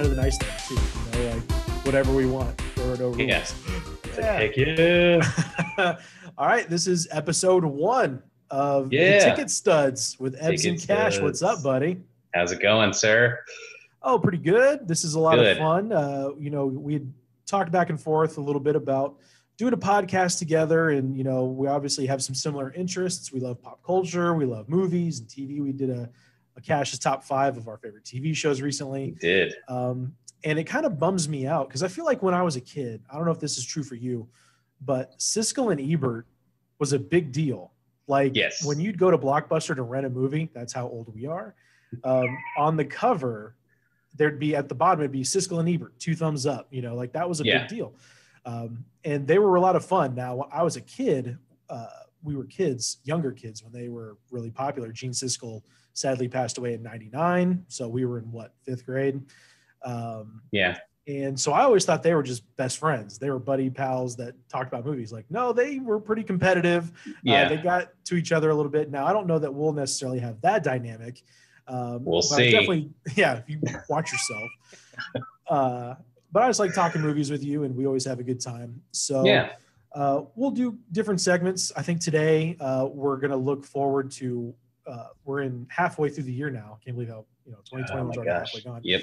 kind of the nice thing too. You know, like whatever we want, there are no rules. Yeah. Yeah. Heck yeah. All right, this is episode 1 of the Yeah. Ticket Studs with Ebs and Ticket Kash. What's up, Studs. buddy? How's it going, sir? Oh, pretty good. This is a lot of Good. fun. You know, we had talked back and forth a little bit about doing a podcast together, and you know, we obviously have some similar interests. We love pop culture, we love movies and TV. We did a Cash's top 5 of our favorite TV shows recently. We did. And it kind of bums me out because I feel like when I was a kid, I don't know if this is true for you, but Siskel and Ebert was a big deal. Like Yes. when you'd go to Blockbuster to rent a movie, that's how old we are. On the cover, there'd be at the bottom, it'd be Siskel and Ebert, 2 thumbs up, you know, like that was a big deal. And they were a lot of fun. Now, when I was a kid, we were kids, younger kids, when they were really popular. Gene Siskel sadly passed away in 99. So we were in 5th grade. And so I always thought they were just best friends. They were buddy pals that talked about movies. Like, no, they were pretty competitive. They got to each other a little bit. Now, I don't know that we'll necessarily have that dynamic. We'll see. Definitely, yeah, if you watch yourself. But I just like talking movies with you, and we always have a good time. So we'll do different segments. I think today we're going to look forward to we're in halfway through the year now. Can't believe how 2021 is already halfway gone. Yep.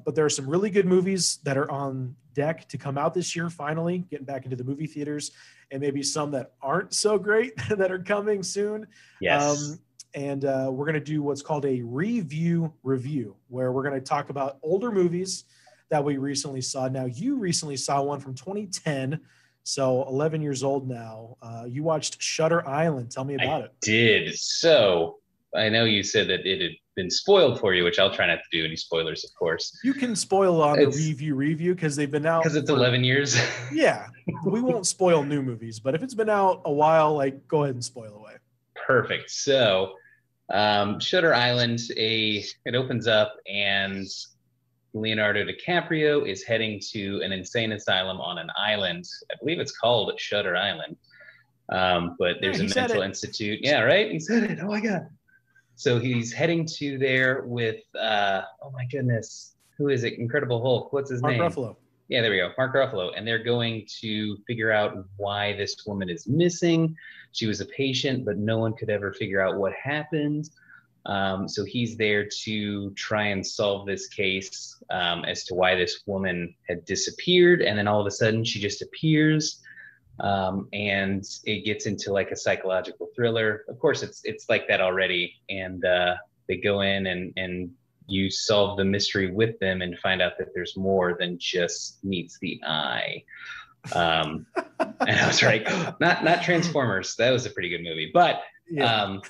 But there are some really good movies that are on deck to come out this year, finally, getting back into the movie theaters, and maybe some that aren't so great that are coming soon. Yes. And we're going to do what's called a review, where we're going to talk about older movies that we recently saw. Now, you recently saw one from 2010, so 11 years old now. You watched Shutter Island. Tell me about it. Did. So I know you said that it had been spoiled for you, which I'll try not to do any spoilers, of course. You can spoil on the review because they've been out. Because it's 11 years. Yeah. We won't spoil new movies, but if it's been out a while, like, go ahead and spoil away. Perfect. So Shutter Island, it opens up and Leonardo DiCaprio is heading to an insane asylum on an island. I believe it's called Shutter Island. But there's a mental institute. Yeah, right? He said it. Oh, my God. So he's heading to there with, oh, my goodness. Who is it? Incredible Hulk. What's his name? Mark Ruffalo. Yeah, there we go. Mark Ruffalo. And they're going to figure out why this woman is missing. She was a patient, but no one could ever figure out what happened. So he's there to try and solve this case as to why this woman had disappeared. And then all of a sudden she just appears. And it gets into like a psychological thriller. Of course, it's like that already. And they go in and you solve the mystery with them and find out that there's more than just meets the eye. And I was like, not Transformers. That was a pretty good movie. But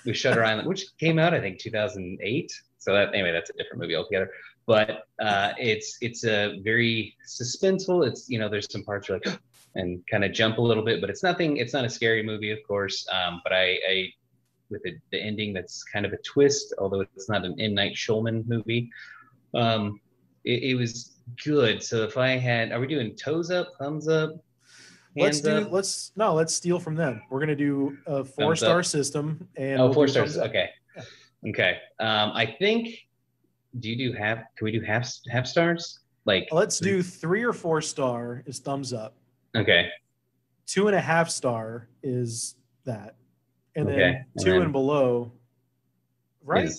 with Shutter Island, which came out, I think, 2008. So that's a different movie altogether. But it's a very suspenseful. It's, there's some parts you're like, and kind of jump a little bit, but it's not a scary movie, of course. But I with the ending, that's kind of a twist, although it's not an M. Night Shyamalan movie. It was good. So if I had, are we doing toes up, thumbs up? Let's steal from them. We're going to do a 4-star system. And 4 stars. Okay. Yeah. Okay. I think, can we do half stars? Like, let's do 3 or 4 star is thumbs up. Okay. 2.5 star is that. And then 2 and below, right?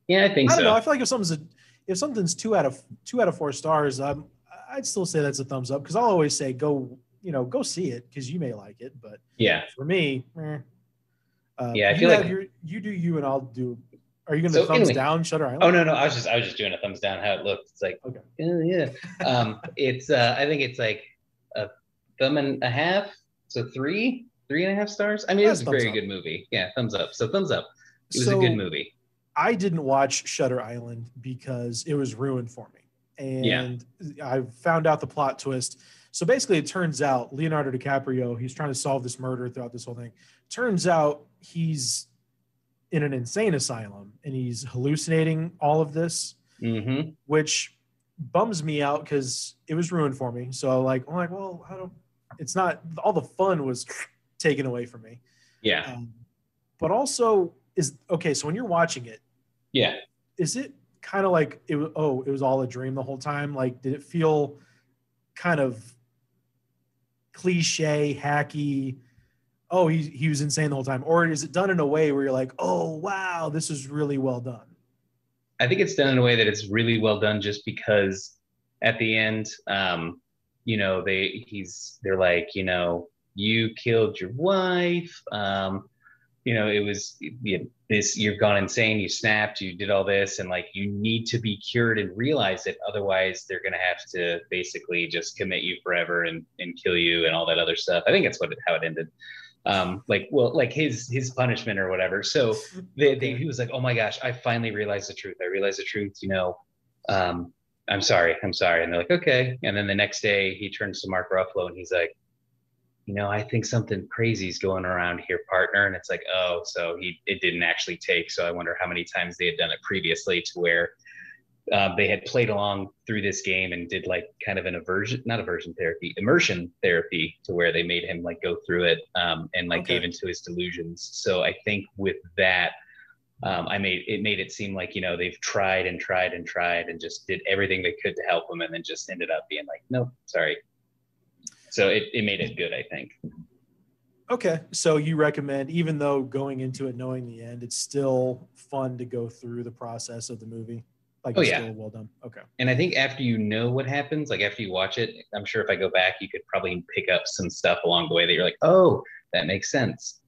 I think so. I don't know. I feel like if something's 2 out of 4 stars, I'd still say that's a thumbs up, because I'll always say go see it because you may like it. But for me, I feel like you do you and I'll do. Are you going to thumbs down Shutter Island? Oh no, I was just doing a thumbs down how it looked. It's like yeah. It's I think it's like a thumb and a half, so 3.5 stars. I mean, it was a very good movie. Yeah, thumbs up. So thumbs up. It was a good movie. I didn't watch Shutter Island because it was ruined for me. And I found out the plot twist. So basically it turns out Leonardo DiCaprio, he's trying to solve this murder throughout this whole thing. Turns out he's in an insane asylum and he's hallucinating all of this, which bums me out because it was ruined for me. So I'm like, well, it's not, all the fun was taken away from me. Yeah. But also so when you're watching it, is it kind of like it was all a dream the whole time? Like, did it feel kind of cliche, hacky? Oh, he was insane the whole time, or is it done in a way where you're like, oh wow, this is really well done? I think it's done in a way that it's really well done, just because at the end, they're like, you killed your wife. It was this, you've gone insane, you snapped, you did all this, and like you need to be cured and realize it. Otherwise, they're gonna have to basically just commit you forever and kill you and all that other stuff. I think that's how it ended. Like his punishment or whatever. So he was like, oh my gosh, I finally realized the truth. I realized the truth, I'm sorry. And they're like, okay. And then the next day he turns to Mark Ruffalo and he's like, I think something crazy is going around here, partner. And it's like, oh, so it didn't actually take. So I wonder how many times they had done it previously to where they had played along through this game and did like kind of an immersion therapy to where they made him like go through it and like gave into his delusions. So I think with that, it made it seem like, they've tried and tried and tried and just did everything they could to help him, and then just ended up being like, nope, sorry. So it made it good, I think. Okay. So you recommend, even though going into it knowing the end, it's still fun to go through the process of the movie? Like, it's still well done. Okay. And I think after you know what happens, like after you watch it, I'm sure if I go back, you could probably pick up some stuff along the way that you're like, oh, that makes sense.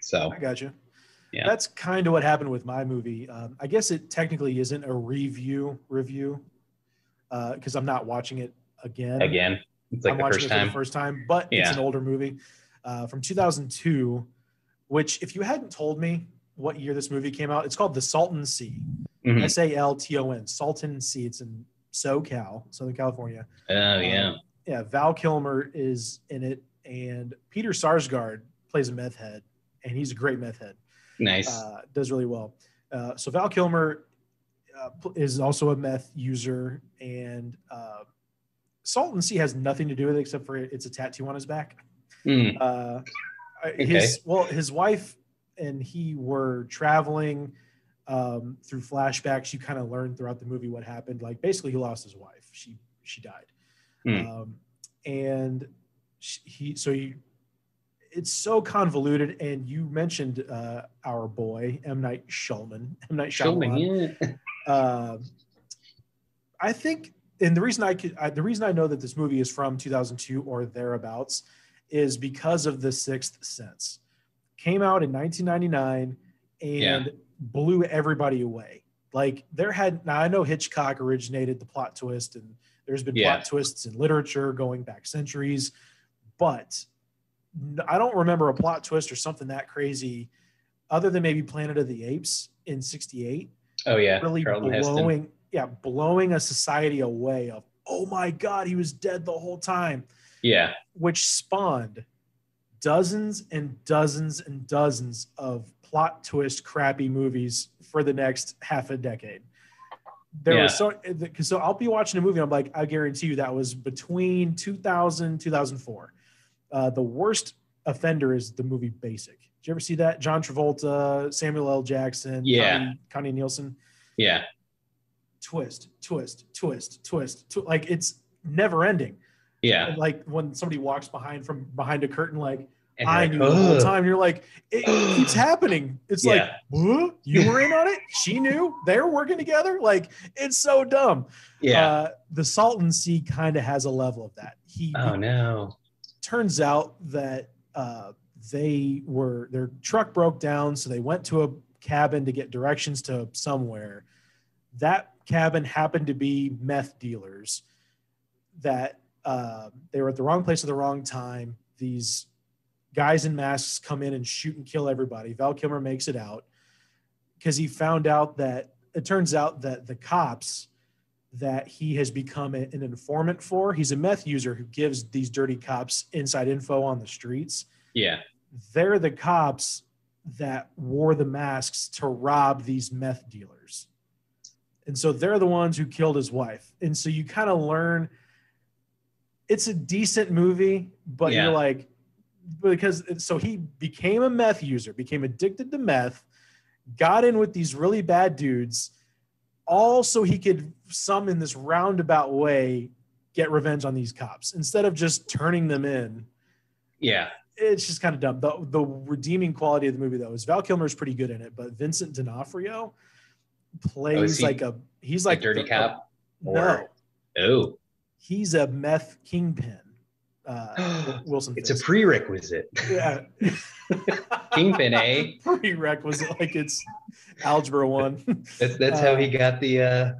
So I got you. Yeah. That's kind of what happened with my movie. I guess it technically isn't a review because I'm not watching it again. It's like I'm the watching first it time. for the first time, but it's an older movie from 2002, which if you hadn't told me what year this movie came out, it's called The Salton Sea. Mm-hmm. Salton, Salton Sea. It's in SoCal, Southern California. Oh, yeah. Yeah, Val Kilmer is in it, and Peter Sarsgaard plays a meth head, and he's a great meth head. Nice. Does really well. So Val Kilmer is also a meth user, and Salton Sea has nothing to do with it except for it's a tattoo on his back. His wife and he were traveling through flashbacks. You kind of learn throughout the movie what happened. Like, basically he lost his wife. She died. It's so convoluted. And you mentioned our boy, M. Night Shyamalan. Yeah. I think, and the reason I know that this movie is from 2002 or thereabouts is because of The Sixth Sense. Came out in 1999 and blew everybody away. Like, now I know Hitchcock originated the plot twist, and there's been plot twists in literature going back centuries, but I don't remember a plot twist or something that crazy other than maybe Planet of the Apes in 1968. Oh yeah. Really blowing a society away of, oh my God, he was dead the whole time. Yeah. Which spawned dozens and dozens and dozens of plot twist crappy movies for the next half a decade. So I'll be watching a movie, I'm like, I guarantee you that was between 2000, 2004. The worst offender is the movie Basic. Did you ever see that? John Travolta, Samuel L. Jackson, Connie Nielsen. Yeah. Twist. Like, it's never ending. Yeah. And like when somebody walks from behind a curtain, like, I knew the whole time. You're like, it keeps happening. It's like, huh? You were in on it. She knew. They were working together. Like, it's so dumb. Yeah. The Salton Sea kind of has a level of that. Turns out that their truck broke down, so they went to a cabin to get directions to somewhere. That cabin happened to be meth dealers that they were at the wrong place at the wrong time. These guys in masks come in and shoot and kill everybody. Val Kilmer makes it out because he found out that it turns out that the cops that he has become an informant for, he's a meth user who gives these dirty cops inside info on the streets. Yeah. They're the cops that wore the masks to rob these meth dealers. And so they're the ones who killed his wife. And so you kind of learn it's a decent movie, but you're like, so he became a meth user, became addicted to meth, got in with these really bad dudes, all so he could some in this roundabout way get revenge on these cops instead of just turning them in. Yeah. It's just kind of dumb. The redeeming quality of the movie, though, is Val Kilmer's pretty good in it, but Vincent D'Onofrio plays he's like dirty cop. No. Oh. He's a meth kingpin. Wilson It's Fisk. a prerequisite. Yeah. Kingpin, eh? Prerequisite, like it's Algebra 1. That's how he got the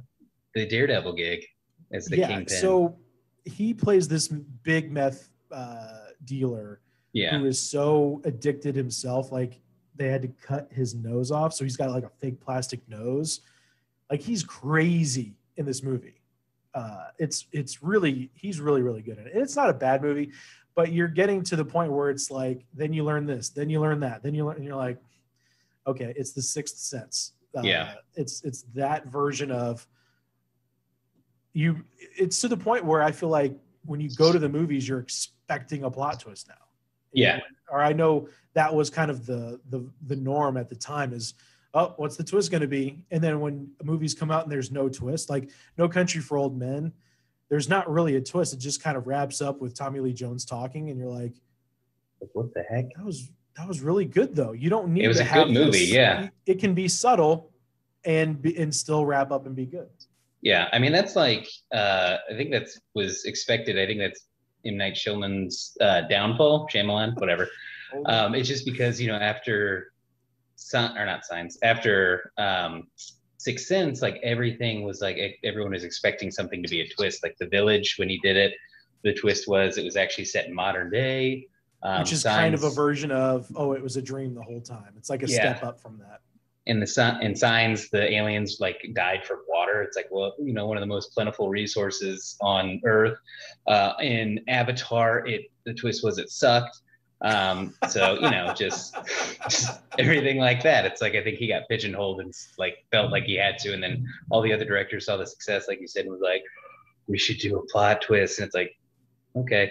Daredevil gig as the Kingpin. So he plays this big meth dealer who is so addicted himself, like they had to cut his nose off, so he's got like a fake plastic nose. Like he's crazy in this movie. He's really good in it. And it's not a bad movie, but you're getting to the point where it's like, then you learn this, then you learn that, then you learn, and you're like, okay, it's the Sixth Sense. It's that version of you. It's to the point where I feel like when you go to the movies, you're expecting a plot twist now. Yeah. Or I know that was kind of the norm at the time is, oh, what's the twist going to be? And then when movies come out and there's no twist, like No Country for Old Men, there's not really a twist. It just kind of wraps up with Tommy Lee Jones talking, and you're like, what the heck? That was really good, though. You don't need. It was a good movie, yeah. It can be subtle, and still wrap up and be good. Yeah, I mean that's like I think that was expected. I think that's M. Night Shyamalan's downfall, Shyamalan, whatever. It's just because after after Sixth Sense, like everything was like everyone was expecting something to be a twist. Like The Village, when he did it, the twist was it was actually set in modern day, which is kind of a version of it was a dream the whole time. It's like a step up from that. In Signs, the aliens like died from water. It's like, well, one of the most plentiful resources on Earth. In Avatar, the twist was it sucked. So just everything like that. It's like I think he got pigeonholed and like felt like he had to, and then all the other directors saw the success, like you said, and was like, we should do a plot twist, and it's like, okay.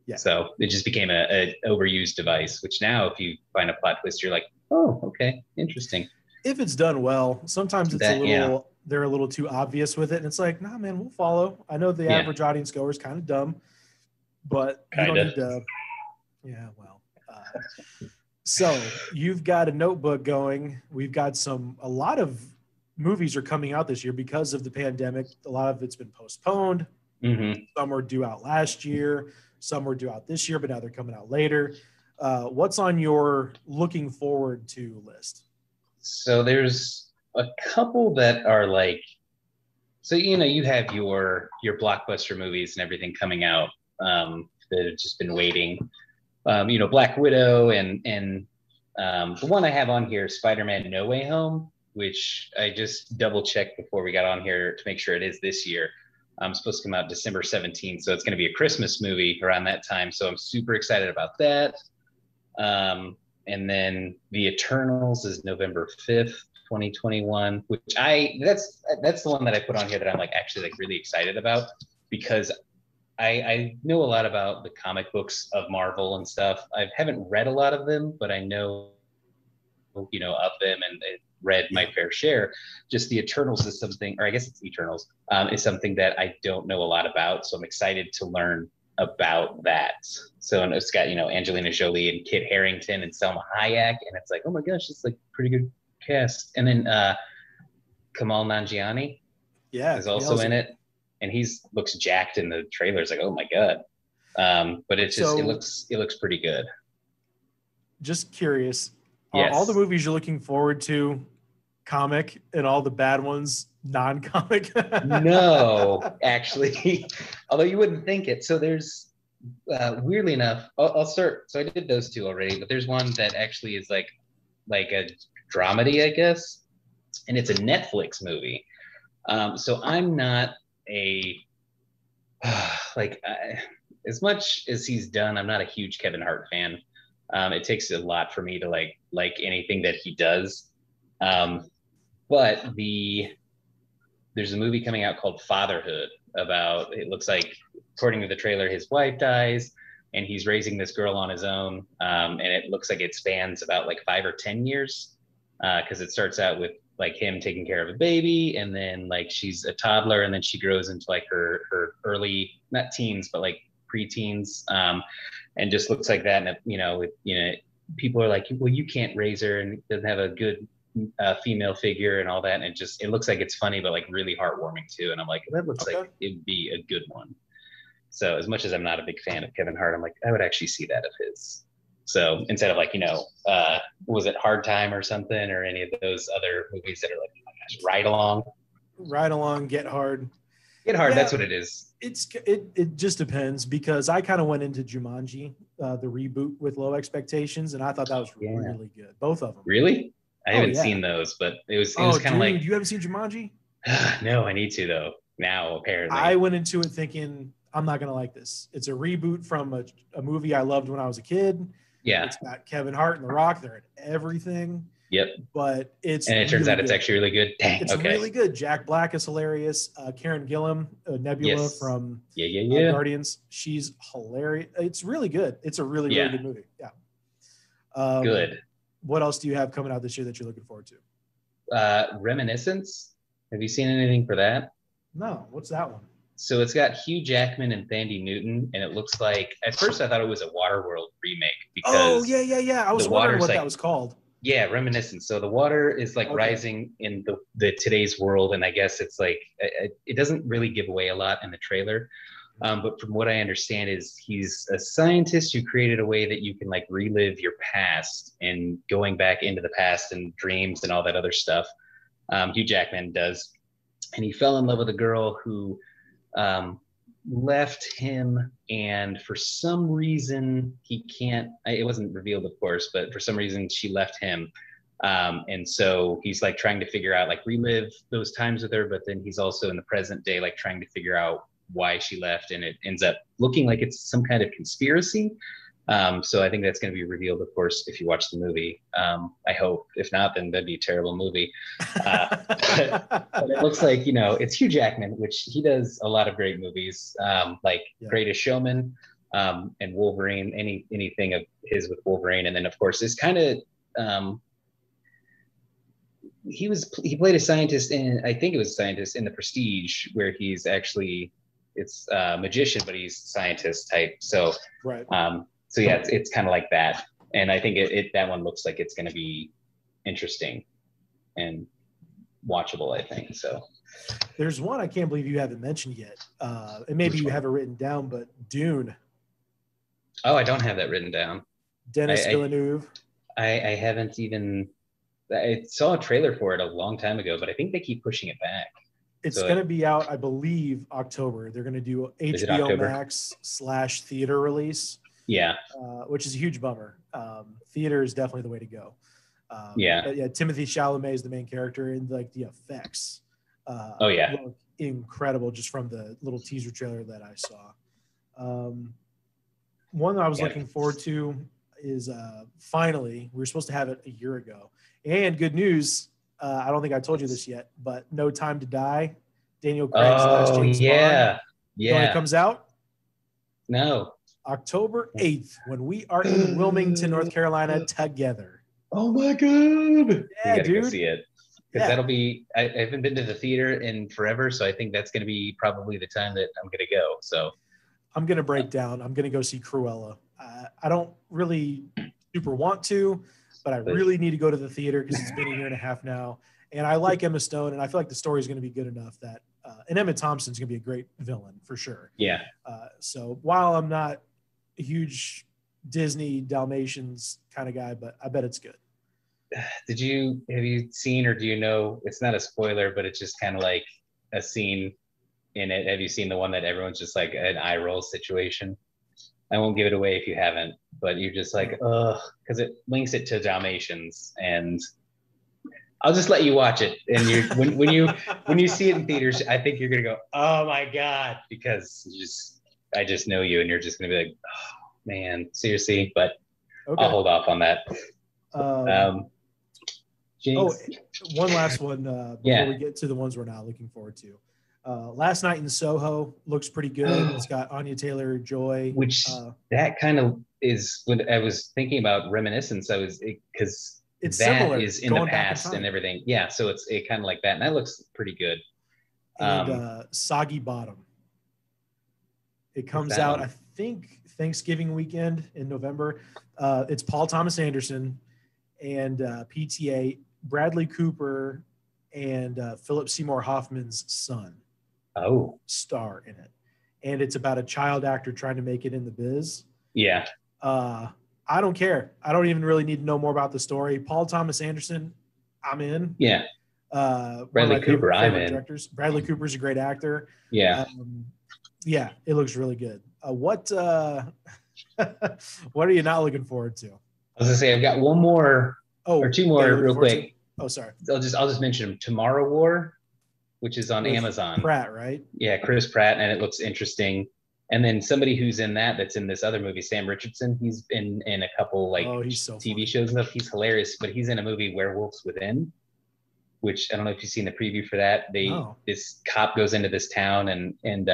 Yeah. So it just became a overused device, which now if you find a plot twist, you're like, oh, okay, interesting. If it's done well, sometimes it's they're a little too obvious with it, and it's like, nah, man, we'll follow. I know the average audience goer is kind of dumb, but you don't need to. Yeah, well. So you've got a notebook going. We've got a lot of movies are coming out this year because of the pandemic. A lot of it's been postponed. Mm-hmm. Some were due out last year. Some were due out this year, but now they're coming out later. What's on your looking forward to list? So there's a couple that are like, so you have your blockbuster movies and everything coming out that have just been waiting. Black Widow and the one I have on here, Spider-Man No Way Home, which I just double checked before we got on here to make sure it is this year. It's supposed to come out December 17th, so it's going to be a Christmas movie around that time. So I'm super excited about that. And then The Eternals is November 5th, 2021, which that's the one that I put on here that I'm like actually like really excited about because I know a lot about the comic books of Marvel and stuff. I haven't read a lot of them, but I know, of them and read my fair share. Just the Eternals is something, or I guess it's Eternals, is something that I don't know a lot about. So I'm excited to learn about that. So it's got, Angelina Jolie and Kit Harington and Selma Hayek. And it's like, oh my gosh, it's like pretty good cast. And then Kamal Nanjiani is also in it. And looks jacked in the trailers. Like, oh my god! But it's just it looks pretty good. Just curious, are all the movies you're looking forward to comic, and all the bad ones non-comic? No, actually, although you wouldn't think it. So there's weirdly enough, I'll start. So I did those two already, but there's one that actually is like a dramedy, I guess, and it's a Netflix movie. So I'm not as much as he's done, I'm not a huge Kevin Hart fan. It takes a lot for me to like anything that he does. But there's a movie coming out called Fatherhood about, it looks like, according to the trailer, his wife dies and he's raising this girl on his own. And it looks like it spans about like 5 or 10 years. Because it starts out with like him taking care of a baby, and then like she's a toddler, and then she grows into like her early, not teens, but like preteens, and just looks like that. And people are like, well, you can't raise her, and doesn't have a good female figure and all that. And it looks like it's funny, but like really heartwarming too. And I'm like, that looks like it would be a good one. So as much as I'm not a big fan of Kevin Hart, I'm like, I would actually see that of his. So instead of like, was it Hard Time or something, or any of those other movies that are like, oh my gosh, Ride Along, Get Hard. Get Hard, that's what it is. It just depends, because I kind of went into Jumanji, the reboot, with low expectations, and I thought that was really good. Both of them. Really? I haven't seen those, but it was kind of like. You haven't seen Jumanji? No, I need to though. Now apparently. I went into it thinking I'm not gonna like this. It's a reboot from a movie I loved when I was a kid. Yeah. It's got Kevin Hart and The Rock. They're in everything. Yep. But it turns out it's actually really good. Dang, it's really good. Jack Black is hilarious. Karen Gillan, Nebula from Guardians. She's hilarious. It's really good. It's a really good movie. Yeah. Good. What else do you have coming out this year that you're looking forward to? Reminiscence. Have you seen anything for that? No. What's that one? So it's got Hugh Jackman and Thandie Newton, and it looks like, at first I thought it was a Waterworld remake, because I was wondering what that was called. Yeah, Reminiscence. So the water is like rising in the today's world, and I guess it's like it doesn't really give away a lot in the trailer. But from what I understand is he's a scientist who created a way that you can like relive your past, and going back into the past and dreams and all that other stuff. Hugh Jackman does. And he fell in love with a girl who left him, and for some reason he can't, it wasn't revealed of course, but for some reason she left him. And so he's like trying to figure out, like relive those times with her, but then he's also in the present day, like trying to figure out why she left, and it ends up looking like it's some kind of conspiracy. So I think that's going to be revealed, of course, if you watch the movie. I hope. If not, then that'd be a terrible movie. But it looks like, it's Hugh Jackman, which he does a lot of great movies, Greatest Showman, and Wolverine, anything of his with Wolverine. And then, of course, it's kind of, he played a scientist I think it was a scientist in The Prestige, where he's actually, it's a magician, but he's scientist type. So, right. So yeah, it's kind of like that, and I think that one looks like it's going to be interesting and watchable, I think. So there's one I can't believe you haven't mentioned yet, and maybe you have it written down, but Dune. Oh, I don't have that written down. Denis Villeneuve. I haven't even. I saw a trailer for it a long time ago, but I think they keep pushing it back. It's going to be out, I believe, October. They're going to do HBO Max / theater release. Yeah. Which is a huge bummer. Theater is definitely the way to go. Yeah. Timothy Chalamet is the main character, and like the effects. Look incredible just from the little teaser trailer that I saw. One that I was looking forward to is finally, we were supposed to have it a year ago. And good news, I don't think I told you this yet, but No Time to Die, Daniel Craig's last James Bond. Yeah. When it comes out? No. October 8th, when we are in Wilmington, North Carolina together. Oh my God. Yeah, we gotta dude. go see it. Because that'll be, I haven't been to the theater in forever, so I think that's going to be probably the time that I'm going to go. So I'm going to break down. I'm going to go see Cruella. I don't really super want to, but I really need to go to the theater because it's been a year and a half now. And I like Emma Stone, and I feel like the story is going to be good enough that, and Emma Thompson's going to be a great villain for sure. Yeah. So while I'm not a huge Disney Dalmatians kind of guy, but I bet it's good. Have you seen, or do you know, it's not a spoiler, but it's just kind of like a scene in it. Have you seen the one that everyone's just like an eye roll situation? I won't give it away if you haven't, but you're just like, ugh, because it links it to Dalmatians, and I'll just let you watch it. And when you see it in theaters, I think you're gonna go, oh my God, because I just know you, and you're just gonna be like, oh man, seriously. But I'll hold off on that. One last one before we get to the ones we're not looking forward to. Last Night in Soho looks pretty good. It's got Anya Taylor-Joy. Which that kind of is when I was thinking about Reminiscence. Because It's that similar, is in the going back in past time. and everything. Yeah, so it's kind of like that, and that looks pretty good. And Soggy Bottom. It What's comes that out, one? I think, Thanksgiving weekend in November. It's Paul Thomas Anderson and PTA, Bradley Cooper, and Philip Seymour Hoffman's son Oh, star in it. And it's about a child actor trying to make it in the biz. yeah, I don't care. I don't even really need to know more about the story. Paul Thomas Anderson, I'm in. yeah. One of Bradley my Cooper, I'm favorite in. directors. Bradley Cooper's a great actor. Yeah. Yeah, it looks really good. What what are you not looking forward to? I was gonna say I've got one more or two more real quick. Oh, sorry. I'll just mention them. Tomorrow War, which is on With Amazon. Pratt, right? Yeah, Chris Pratt, and it looks interesting. And then somebody who's in that's in this other movie, Sam Richardson. He's been in a couple He's so TV funny. shows and stuff. He's hilarious, but he's in a movie Werewolves Within, which I don't know if you've seen the preview for that. This cop goes into this town and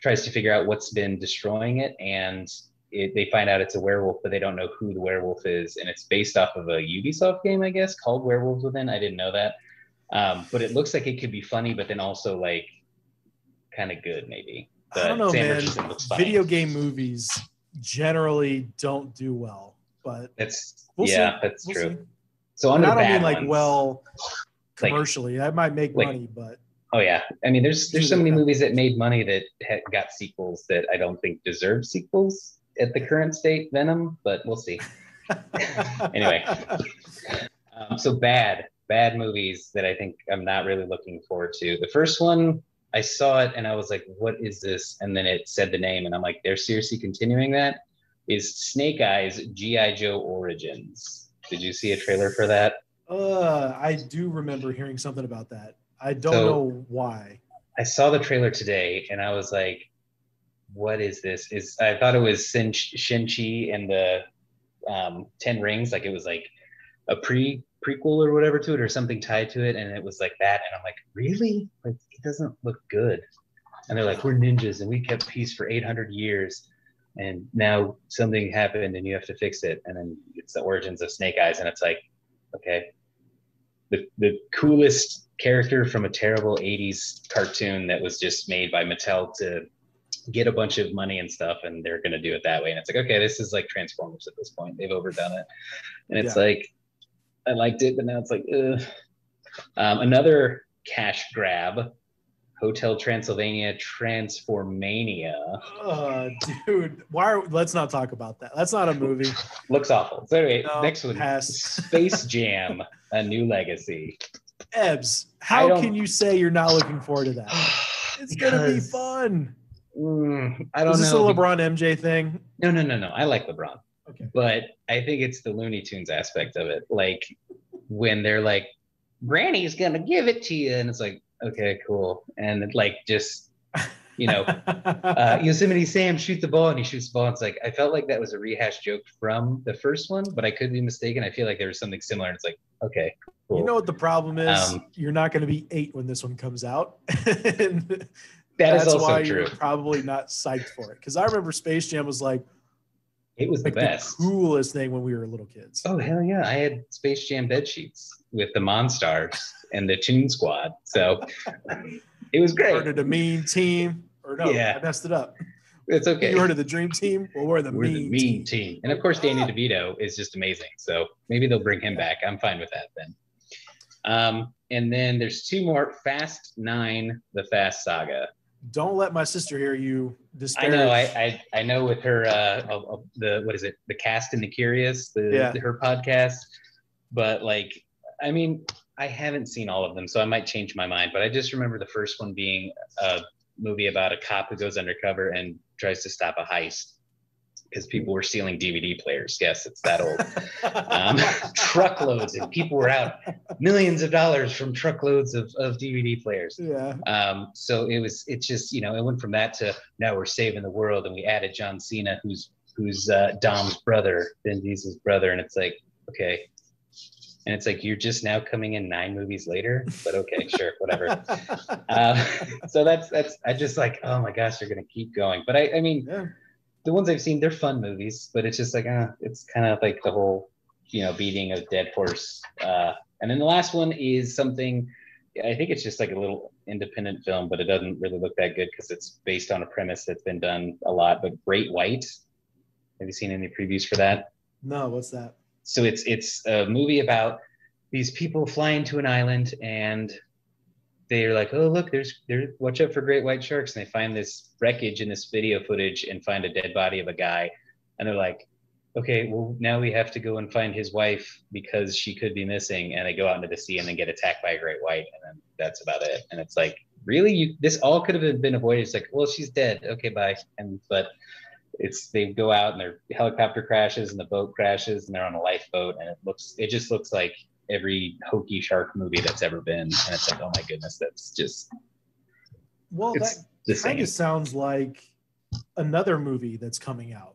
tries to figure out what's been destroying it, and they find out it's a werewolf, but they don't know who the werewolf is, and it's based off of a Ubisoft game, I guess, called Werewolves Within. I didn't know that, but it looks like it could be funny, but then also like kind of good, maybe. But I don't know, Sam man. Richardson looks funny. Video game movies generally don't do well, but that's we'll true. See. So under I don't bad mean like ones, well commercially. That might make money, but oh yeah, I mean there's so many movies that made money that got sequels that I don't think deserve sequels at the current state. Venom, but we'll see. Anyway, so bad movies that I think I'm not really looking forward to. The first one, I saw it and I was like, what is this? And then it said the name and I'm like, they're seriously continuing that? Is Snake Eyes G.I. Joe Origins. Did you see a trailer for that? I do remember hearing something about that. I don't know why. I saw the trailer today and I was like, what is this? I thought it was Shang-Chi and the 10 Rings. Like it was like a prequel or whatever to it or something tied to it. And it was like that. And I'm like, really? Like, it doesn't look good. And they're like, we're ninjas and we kept peace for 800 years. And now something happened and you have to fix it. And then it's the origins of Snake Eyes. And it's like, okay, the coolest character from a terrible 80s cartoon that was just made by Mattel to get a bunch of money and stuff, and they're going to do it that way. And it's like, okay, this is like Transformers at this point. They've overdone it. And it's like, I liked it, but now it's like, ugh. Another cash grab, Hotel Transylvania Transformania. Dude, let's not talk about that. That's not a movie. Looks awful. So anyway, next one, pass. Space Jam, A New Legacy. Ebs, how can you say you're not looking forward to that? It's going to be fun. I don't know. Is this a LeBron MJ thing? No. I like LeBron. Okay. But I think it's the Looney Tunes aspect of it. Like when they're like, Granny's going to give it to you. And it's like, okay, cool. And like, just, Yosemite Sam, shoot the ball. And he shoots the ball. And it's like, I felt like that was a rehash joke from the first one, but I could be mistaken. I feel like there was something similar. And it's like, okay, cool. You know what the problem is? You're not going to be 8 when this one comes out. That's also why true. You're probably not psyched for it. Because I remember Space Jam was like, it was the best, the coolest thing when we were little kids. Oh hell yeah! I had Space Jam bed sheets with the Monstars and the Toon Squad, so it was great. Heard of the Mean Team? Or no, I messed it up. It's okay. You heard of the Dream Team? Well, we're the Mean Team. And of course, Danny DeVito is just amazing. So maybe they'll bring him back. I'm fine with that then. And then there's 2 more. Fast 9, the Fast Saga. Don't let my sister hear you disparage. I know. I know with her the Cast and the Curious, her podcast. But like, I mean, I haven't seen all of them, so I might change my mind. But I just remember the first one being a movie about a cop who goes undercover and tries to stop a heist because people were stealing DVD players. Yes, it's that old. Truckloads, and people were out millions of dollars from truckloads of DVD players. Yeah. So it just, it went from that to now we're saving the world, and we added John Cena, who's Dom's brother, Vin Diesel's brother, and it's like, okay. And it's like, you're just now coming in 9 movies later, but okay, sure, whatever. So that's I just like, oh my gosh, they're gonna keep going. But I mean, the ones I've seen, they're fun movies, but it's just like, it's kind of like the whole beating a dead horse. And then the last one is something, I think it's just like a little independent film, but it doesn't really look that good because it's based on a premise that's been done a lot. But Great White, have you seen any previews for that? No, what's that? So it's a movie about these people flying to an island, and they're like, oh, look, there's watch out for great white sharks. And they find this wreckage in this video footage and find a dead body of a guy. And they're like, okay, well, now we have to go and find his wife because she could be missing. And they go out into the sea and then get attacked by a great white. And then that's about it. And it's like, really? This all could have been avoided. It's like, well, she's dead. Okay, bye. But they go out and their helicopter crashes and the boat crashes and they're on a lifeboat. And it just looks like every hokey shark movie that's ever been. And it's like, oh my goodness, that's just. Well, that kind of sounds like another movie that's coming out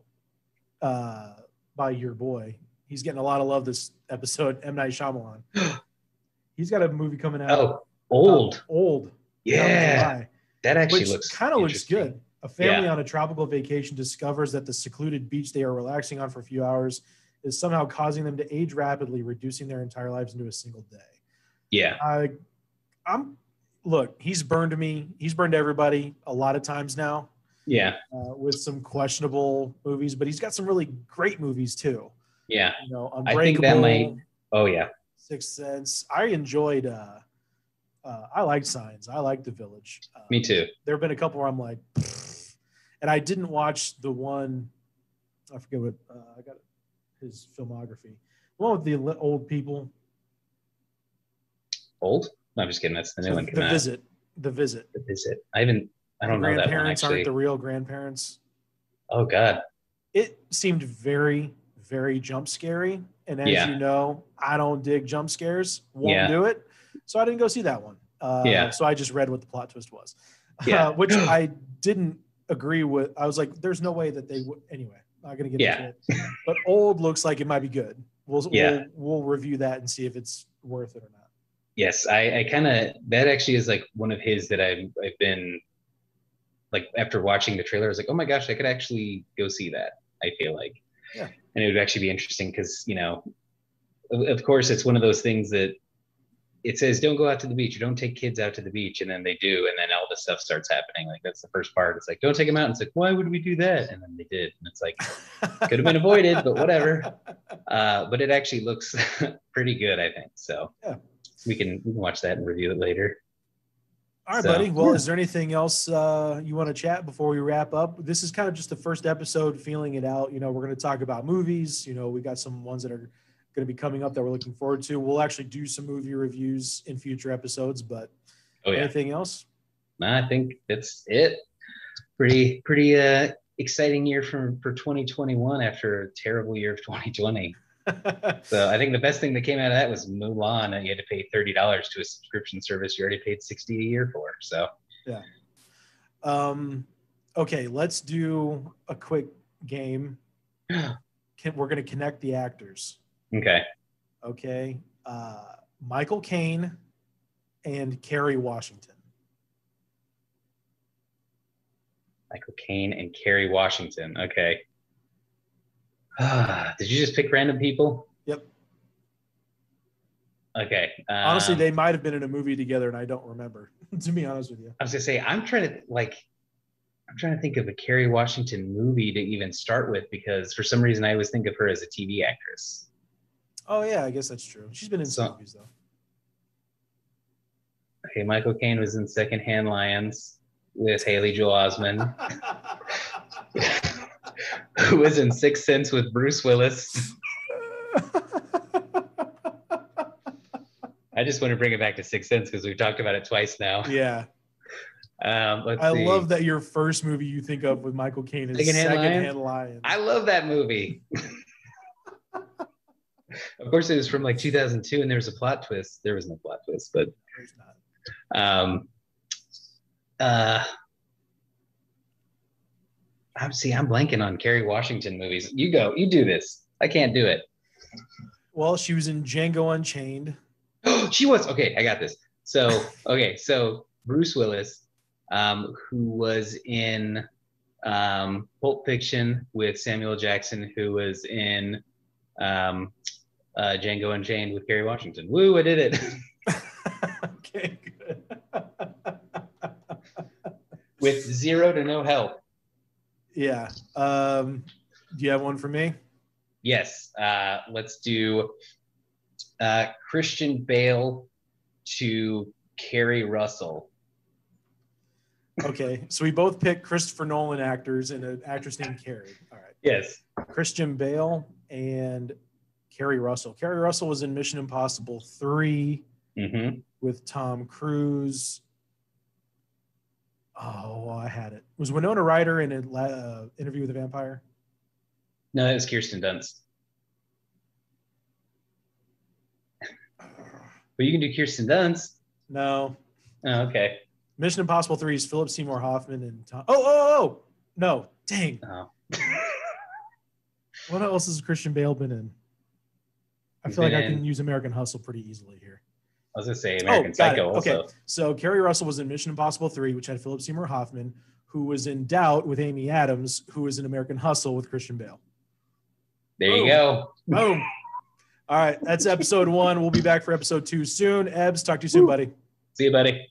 by your boy. He's getting a lot of love this episode, M. Night Shyamalan. He's got a movie coming out. Oh, Old. Old. Yeah. That actually looks good. A family on a tropical vacation discovers that the secluded beach they are relaxing on for a few hours is somehow causing them to age rapidly, reducing their entire lives into a single day. Yeah. Look, he's burned me. He's burned everybody a lot of times now. Yeah. With some questionable movies, but he's got some really great movies too. Yeah. Unbreakable. I think that might. Oh yeah. Sixth Sense. I enjoyed. I liked Signs. I liked The Village. Me too. There have been a couple where I'm like, and I didn't watch the one. I forget what I got. His filmography. The one with the old people. Old? No, I'm just kidding. That's the new one. The Visit. The Visit. I don't know that one, grandparents actually. Aren't the real grandparents. Oh, God. It seemed very, very jump scary. And as you know, I don't dig jump scares. Won't do it. So I didn't go see that one. So I just read what the plot twist was. Which I didn't agree with. I was like, there's no way that they would. Anyway, not going to get into it. But Old looks like it might be good. We'll review that and see if it's worth it or not. Yes, I kind of, that actually is like one of his that I've been, like, after watching the trailer, I was like, oh my gosh, I could actually go see that, I feel like. Yeah. And it would actually be interesting because, of course, it's one of those things that it says, don't go out to the beach, or don't take kids out to the beach. And then they do. And then all this stuff starts happening. Like, that's the first part. It's like, don't take them out. And it's like, why would we do that? And then they did. And it's like, could have been avoided, but whatever. But it actually looks pretty good, I think. So we can watch that and review it later. All right, buddy. Well, is there anything else you want to chat before we wrap up? This is kind of just the first episode, feeling it out. We're going to talk about movies. We got some ones that are going to be coming up that we're looking forward to. We'll actually do some movie reviews in future episodes, but anything else? No, I think that's it. Pretty exciting year for 2021 after a terrible year of 2020. So I think the best thing that came out of that was Mulan, and you had to pay $30 to a subscription service you already paid $60 a year for. So okay, let's do a quick game. We're going to connect the actors. Okay. Michael Caine and Kerry Washington. Michael Caine and Kerry Washington. Okay. Did you just pick random people? Yep. Okay. Honestly, they might have been in a movie together, and I don't remember. To be honest with you, I was gonna say I'm trying to think of a Kerry Washington movie to even start with, because for some reason I always think of her as a TV actress. Oh yeah, I guess that's true. She's been in some movies though. Okay, Michael Caine was in Secondhand Lions with Haley Joel Osment. Who was in Sixth Sense with Bruce Willis. I just want to bring it back to Sixth Sense because we've talked about it twice now. Yeah. I love that your first movie you think of with Michael Caine is Secondhand Lions. I love that movie. Of course, it was from like 2002, and there was a plot twist. There was no plot twist, but there's not. I'm blanking on Kerry Washington movies. You go. You do this. I can't do it. Well, she was in Django Unchained. She was. Okay, I got this. So Bruce Willis, who was in Pulp Fiction with Samuel Jackson, who was in Django Unchained with Kerry Washington. Woo, I did it. Okay, good. With zero to no help. Yeah. Do you have one for me? Yes. Let's do Christian Bale to Kerry Russell. Okay, so we both picked Christopher Nolan actors and an actress named Carrie. All right. Yes. Christian Bale and Kerry Russell. Kerry Russell was in Mission Impossible 3 with Tom Cruise. Oh, I had it. Was Winona Ryder in an Interview with a Vampire? No, that was Kirsten Dunst. But you can do Kirsten Dunst. No. Oh, okay. Mission Impossible 3 is Philip Seymour Hoffman and Tom. Oh! No. Dang. Oh. What else has Christian Bale been in? I feel like I can use American Hustle pretty easily here. I was going to say American Psycho also. Okay, so Kerry Russell was in Mission Impossible 3, which had Philip Seymour Hoffman, who was in Doubt with Amy Adams, who was in American Hustle with Christian Bale. There you go. Boom. All right, that's episode 1. We'll be back for episode 2 soon. Ebs, talk to you soon, buddy. See you, buddy.